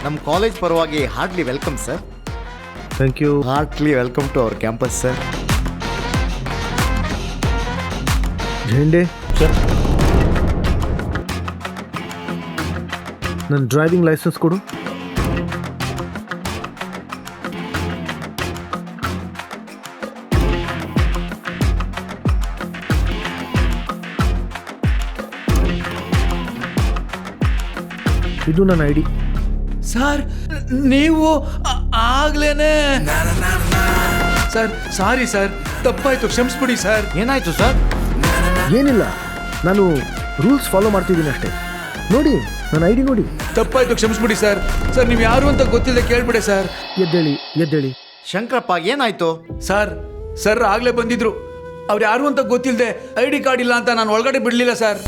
ನಮ್ಮ ಕಾಲೇಜ್ ಪರವಾಗಿ heartly welcome sir. Thank you. Heartly welcome to our campus sir. Zende sir, ನನ್ನ driving licence ಕೊಡು. ಇದು ನನ್ನ ಐ ಡಿ. ಸರ್ ನೀವು ಆಗ್ಲೇನೆ ಸರ್, ಸಾರಿ ಸರ್, ತಪ್ಪಾಯ್ತು, ಕ್ಷಮಿಸ್ಬಿಡಿ ಸರ್. ಏನಾಯ್ತು ಸರ್? ಏನಿಲ್ಲ, ನಾನು ರೂಲ್ಸ್ ಫಾಲೋ ಮಾಡ್ತಿದ್ದೀನಿ ಅಷ್ಟೇ. ನೋಡಿ ನನ್ನ ಐ ಡಿ ನೋಡಿ. ತಪ್ಪಾಯ್ತು, ಕ್ಷಮಿಸ್ಬಿಡಿ ಸರ್. ಸರ್ ನೀವು ಯಾರು ಅಂತ ಗೊತ್ತಿಲ್ಲದೆ ಕೇಳ್ಬಿಡೆ ಸರ್. ಎದ್ದೇಳಿ ಎದ್ದೇಳಿ. ಶಂಕರಪ್ಪ ಏನಾಯ್ತು? ಸರ್ ಸರ್ ಆಗ್ಲೇ ಬಂದಿದ್ರು. ಅವ್ರು ಯಾರು ಅಂತ ಗೊತ್ತಿಲ್ಲದೆ ಐ ಡಿ ಕಾರ್ಡ್ ಇಲ್ಲ ಅಂತ ನಾನು ಒಳಗಡೆ ಬಿಡ್ಲಿಲ್ಲ ಸರ್.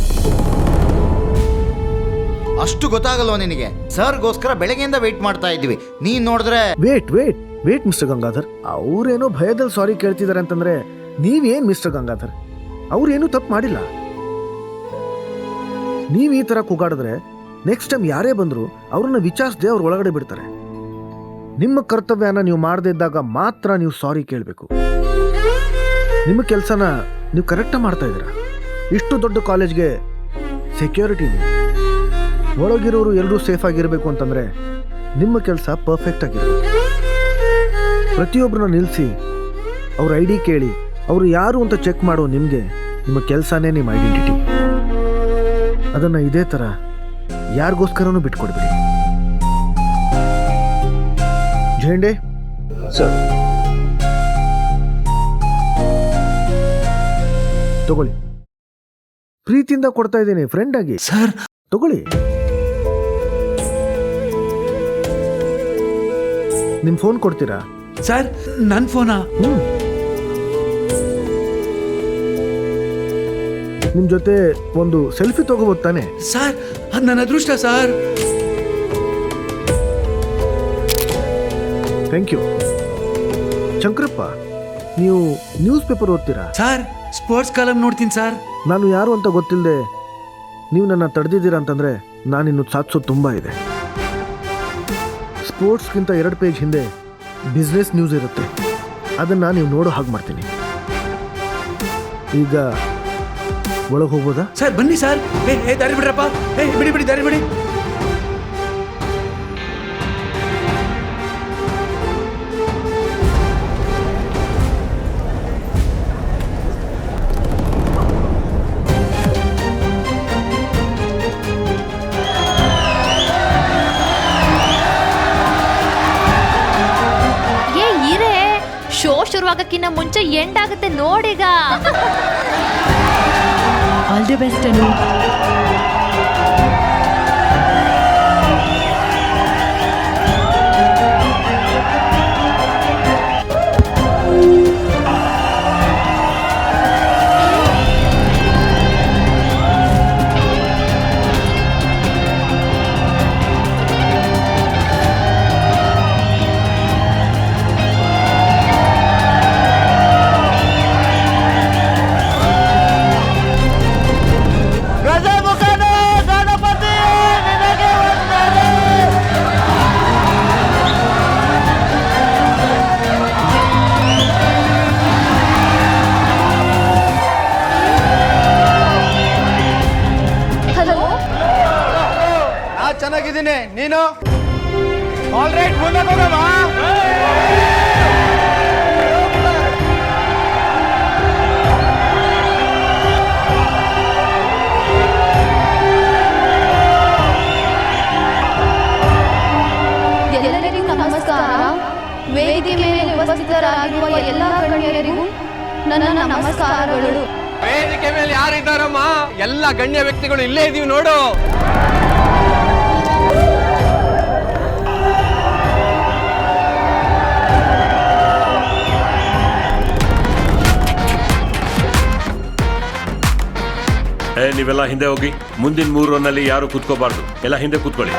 ಅಷ್ಟು ಗೊತ್ತಾಗಲ್ವ ನಿನಗೆ? ಸರ್ಗೋಸ್ಕರ ಬೆಳಗ್ಗೆಯಿಂದ ವೆಯ್ಟ್ ಮಾಡ್ತಾ ಇದ್ವಿ, ನೀನ್ ನೋಡಿದ್ರೆ. ವೇಟ್ ಮಿಸ್ಟರ್ ಗಂಗಾಧರ್, ಅವ್ರೇನೋ ಭಯದಲ್ಲಿ ಸಾರಿ ಕೇಳ್ತಿದ್ದಾರೆ ಅಂತಂದ್ರೆ ನೀವೇನ್ ಮಿಸ್ಟರ್ ಗಂಗಾಧರ್? ಅವ್ರೇನು ತಪ್ಪು ಮಾಡಿಲ್ಲ. ನೀವು ಈ ತರ ಕೂಗಾಡಿದ್ರೆ ನೆಕ್ಸ್ಟ್ ಟೈಮ್ ಯಾರೇ ಬಂದ್ರು ಅವ್ರನ್ನ ವಿಚಾರಿಸದೆ ಅವ್ರ ಒಳಗಡೆ ಬಿಡ್ತಾರೆ. ನಿಮ್ಮ ಕರ್ತವ್ಯನ ನೀವು ಮಾಡದೇ ಇದ್ದಾಗ ಮಾತ್ರ ನೀವು ಸಾರಿ ಕೇಳಬೇಕು. ನಿಮ್ಮ ಕೆಲಸನ ನೀವು ಕರೆಕ್ಟಾಗಿ ಮಾಡ್ತಾ ಇದ್ದೀರಾ. ಇಷ್ಟು ದೊಡ್ಡ ಕಾಲೇಜ್ಗೆ ಸೆಕ್ಯೂರಿಟಿ ಇದೆ. ಒಳಗಿರೋರು ಎಲ್ಲರೂ ಸೇಫ್ ಆಗಿರಬೇಕು ಅಂತಂದ್ರೆ ನಿಮ್ಮ ಕೆಲಸ ಪರ್ಫೆಕ್ಟ್ ಆಗಿರಬೇಕು. ಪ್ರತಿಯೊಬ್ಬರನ್ನ ನಿಲ್ಲಿಸಿ ಅವ್ರ ಐ ಡಿ ಕೇಳಿ ಅವರು ಯಾರು ಅಂತ ಚೆಕ್ ಮಾಡೋ ನಿಮಗೆ ನಿಮ್ಮ ಕೆಲಸನೇ ನಿಮ್ಮ ಐಡೆಂಟಿಟಿ. ಅದನ್ನು ಇದೇ ಥರ ಯಾರಿಗೋಸ್ಕರನೂ ಬಿಟ್ಕೊಡ್ಬೇಡಿ. ಝೇಂಡೆ ಸರ್, ತಗೊಳ್ಳಿ, ಪ್ರೀತಿಯಿಂದ ಕೊಡ್ತಾ ಇದ್ದೀನಿ, ಫ್ರೆಂಡ್ ಆಗಿ. ಸರ್ ತಗೊಳ್ಳಿ. ನಿಮ್ಮ ಫೋನ್ ಕೊಡ್ತೀರಾ? ಸರ್ ನನ್ನ ಫೋನಾ? ನಿಮ್ಮ ಜೊತೆ ಒಂದು ಸೆಲ್ಫಿ ತಗೋಬೋದು ತಾನೆ? ಸರ್ ಅದು ನನ್ನ ಅದೃಷ್ಟ ಸರ್. Thank you. ಶಂಕರಪ್ಪ, ನೀವು ನ್ಯೂಸ್ ಪೇಪರ್ ಓದ್ತೀರಾ? ಸರ್ ಸ್ಪೋರ್ಟ್ಸ್ ಕಾಲಮ್ ನೋಡ್ತೀನಿ ಸರ್. ನಾನು ಯಾರು ಅಂತ ಗೊತ್ತಿಲ್ಲದೆ ನೀವು ನನ್ನ ತಡೆದಿದ್ದೀರಾ ಅಂತಂದರೆ ನಾನಿನ್ನು ಸಾಧಿಸೋದು ತುಂಬ ಇದೆ. ಸ್ಪೋರ್ಟ್ಸ್ಗಿಂತ 2 ಪೇಜ್ ಹಿಂದೆ ಬಿಸ್ನೆಸ್ ನ್ಯೂಸ್ ಇರುತ್ತೆ, ಅದನ್ನು ನೀವು ನೋಡೋ ಹಾಗೆ ಮಾಡ್ತೀನಿ. ಈಗ ಒಳಗೆ ಹೋಗ್ಬೋದಾ? ಸರ್ ಬನ್ನಿ ಸರ್. ಏ ದಾರಿ ಬಿಡ್ರಪ್ಪ. ಬಿಡಿ ದಾರಿ ಬಿಡಿ. ಶೋ ಶುರುವಾಗಕ್ಕಿಂತ ಮುಂಚೆ ಎಂಡ್ ಆಗುತ್ತೆ ನೋಡೀಗ. ಆಲ್ ದಿ ಬೆಸ್ಟ್ ಅನು. ಚೆನ್ನಾಗಿದ್ದೀನಿ, ನೀನು? ಆಲ್ ರೈಟ್, ಮುಂದೆ ಹೋಗಮ್ಮ. ಎಲ್ಲರಿಗೂ ನಮಸ್ಕಾರ. ವೇದಿಕೆ ಮೇಲೆ ಉಪಸ್ಥಿತರಾಗಿರುವ ಎಲ್ಲ ಗಣ್ಯರಿಗೂ ನನ್ನ ನಮಸ್ಕಾರಗಳು. ವೇದಿಕೆ ಮೇಲೆ ಯಾರಿದ್ದಾರಮ್ಮ? ಎಲ್ಲ ಗಣ್ಯ ವ್ಯಕ್ತಿಗಳು ಇಲ್ಲೇ ಇದೀವಿ ನೋಡು. ನೀವೆಲ್ಲ ಹಿಂದೆ ಹೋಗಿ. ಮುಂದಿನ 3 ರೋನಲ್ಲಿ ಯಾರು ಕೂತ್ಕೋಬಾರ್ದು, ಎಲ್ಲ ಹಿಂದೆ ಕೂತ್ಕೊಳ್ಳಿ.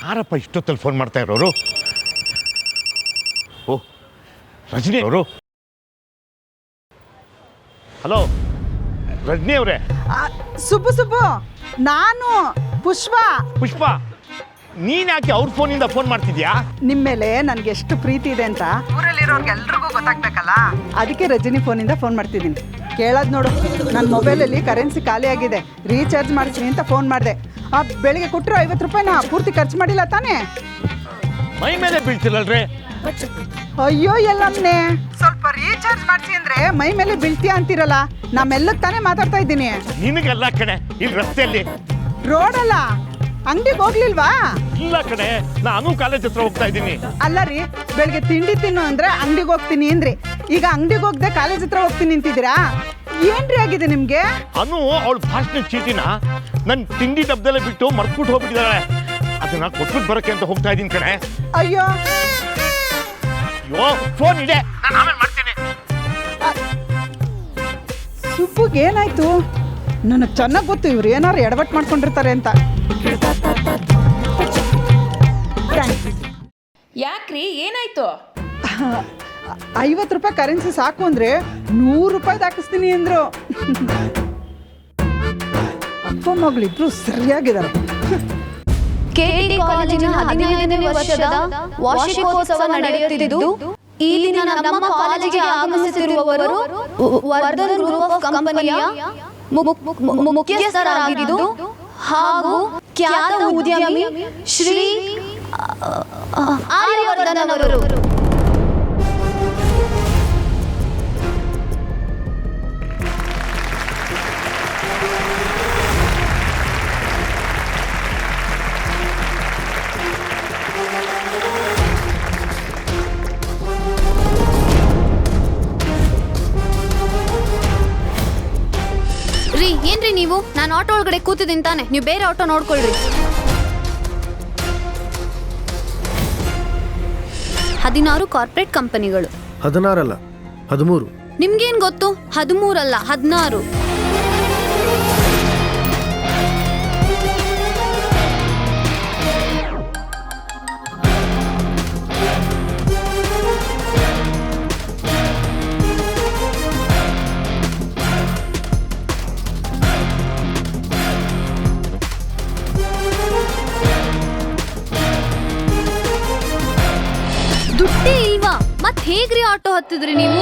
ಯಾರಪ್ಪ ಇಷ್ಟೊತ್ತಲ್ಲಿ ಫೋನ್ ಮಾಡ್ತಾ ಇರೋರು? ಓ, ರಜನಿ ಅವರು. ಹಲೋ ರಜನಿ ಅವರೇ. ಸುಬ್ಬು ನಾನು ಪುಷ್ಪ. ಪುಷ್ಪ, ನೀನ್ ಯಾಕೆ ಅವ್ರ ಫೋನಿಂದ ಫೋನ್ ಮಾಡ್ತಿದ್ಯಾ? ನಿಮ್ಮ ಮೇಲೆ ನನಗೆ ಎಷ್ಟು ಪ್ರೀತಿ ಇದೆ ಅಂತ ಊರಲ್ಲಿರೋರ್ಗೆಲ್ರಿಗೂ ಗೊತ್ತಾಗ್ಬೇಕಲ್ಲ, ಅದಕ್ಕೆ ರಜನಿ ಫೋನಿಂದ ಫೋನ್ ಮಾಡ್ತಿದ್ದೀನಿ. ಕೇಳೋದು ನೋಡು, ನನ್ನ ಮೊಬೈಲಲ್ಲಿ ಕರೆನ್ಸಿ ಖಾಲಿ ಆಗಿದೆ, ರೀಚಾರ್ಜ್ ಮಾಡ್ತೀನಿ ಅಂತ ಫೋನ್ ಮಾಡಿದೆ. ಬೆಳಿಗ್ಗೆ ಕೊಟ್ಟರು 50 ರೂಪಾಯಿನ ಪೂರ್ತಿ ಖರ್ಚು ಮಾಡಿಲ್ಲ ತಾನೇ? ಮೈ ಮೇಲೆ ಬೀಳ್ತಿಲ್ಲಲ್ರಿ? ಅಯ್ಯೋ ಎಲ್ಲಮ್ಮನೆ, ಸ್ವಲ್ಪ ರೀಚಾರ್ಜ್ ಮಾಡ್ಸಿ ಅಂದ್ರೆ ಮೈ ಮೇಲೆ ಬೀಳ್ತೀಯ ಅಂತಿರಲ್ಲ. ನಮ್ಮೆಲ್ಲಕ್ಕೆ ತಾನೇ ಮಾತಾಡ್ತಾ ಇದ್ದೀನಿ. ನಿನಗೆಲ್ಲ ಕಣೆ, ಇಲ್ಲಿ ರಸ್ತೆಯಲ್ಲಿ ರೋಡಲ್ಲ, ಅಂಗಡಿಗೆ ಹೋಗ್ಲಿಲ್ವಾ? ಇಲ್ಲ ಕಣೆ, ನಾನು ಕಾಲೇಜ್ ಹತ್ರ ಹೋಗ್ತಾ ಇದ್ದೀನಿ. ಅಲ್ಲ ರೀ, ಬೆಳಿಗ್ಗೆ ತಿಂಡಿ ತಿನ್ನು ಅಂದ್ರೆ ಅಂಗಡಿಗೆ ಹೋಗ್ತೀನಿ ಅಂದ್ರಿ, ಈಗ ಅಂಗಡಿಗೆ ಹೋಗದೆ ಕಾಲೇಜ್ ಹತ್ರ ಹೋಗ್ತೀನಿ ಅಂತಿದ್ದೀರಾ? ಏನ್ರಿ ಆಗಿದೆ ನಿಮ್ಗೆ? ಅನು ಅವಳ ಭಾಷಣ ಚೀಟಿನ ನನ್ನ ತಿಂಡಿ ಡಬ್ಬದಲ್ಲೇ ಬಿಟ್ಟು ಮರ್ತ್ಬಿಟ್ಟು ಹೋಗ್ಬಿಟ್ಟಿದ್ದಾಳೆ. ಅದನ್ನ ಕೊಟ್ಬಿಟ್ಟು ಬರಕ್ಕೆ ಅಂತ ಹೋಗ್ತಾ ಇದ್ದೀನಿ ಕಣೆ. ಅಯ್ಯೋ ಅಯ್ಯೋ, ಫೋನ್ ಇದೆ, ನಾನು ಆಮೇಲೆ ಮಾಡ್ತೀನಿ. ಸುಬ್ಬುಗೆ ಏನಾಯ್ತು? ನನಗೆ ಚೆನ್ನಾಗಿ ಗೊತ್ತು ಇವ್ರು ಏನಾರು ಎಡವಟ್ಟು ಮಾಡ್ಕೊಂಡಿರ್ತಾರೆ ಅಂತ. ಯಾಕ್ರಿ, ಏನಾಯ್ತು? 50 ರೂಪಾಯಿ ಕರೆನ್ಸಿ ಸಾಕು ಅಂದ್ರೆ 100 ರೂಪಾಯಿ ಹಾಕಿಸ್ತೀನಿ ಅಂದ್ರು. ಅಪ್ಪ ಮಗಳಿಬ್ರು ಸರಿಯಾಗಿದ್ದಾರೆ. ಕೆಟಿ ಕಾಲೇಜಿನ 15ನೇ ವರ್ಷದ ವಾರ್ಷಿಕೋತ್ಸವ ನಡೆಯುತ್ತಿದ್ದು ಈ ದಿನ ನಮ್ಮ ಕಾಲೇಜಿಗೆ ಆಗಮಿಸುತ್ತಿರುವವರು ವರ್ಧನ್ ಗ್ರೂಪ್ ಆಫ್ ಕಂಪನಿಯ ಮುಖ್ಯಸ್ಥರಾಗಿದ್ದು ಹಾಗೂ ಖ್ಯಾತ ಉದ್ಯಮಿ ಶ್ರೀ ಆರ್ಯವರ್ಧನ್ ಅವರು. ರೀ, ಏನ್ರಿ ನೀವು? ನಾನು ಆಟೋ ಒಳಗಡೆ ಕೂತಿದ್ದೀನಿ ತಾನೆ, ನೀವು ಬೇರೆ ಆಟೋ ನೋಡ್ಕೊಳ್ರಿ. 16 ಕಾರ್ಪೊರೇಟ್ ಕಂಪನಿಗಳು. 16 ಅಲ್ಲ, 13. ನಿಮ್ಗೇನ್ ಗೊತ್ತು? 13 ಅಲ್ಲ, 16. ದುಡ್ಡೇ ಇಲ್ವಾ? ಮತ್ ಹೇಗ್ರಿ ಆಟೋ ಹತ್ತಿದ್ರಿ ನೀವು?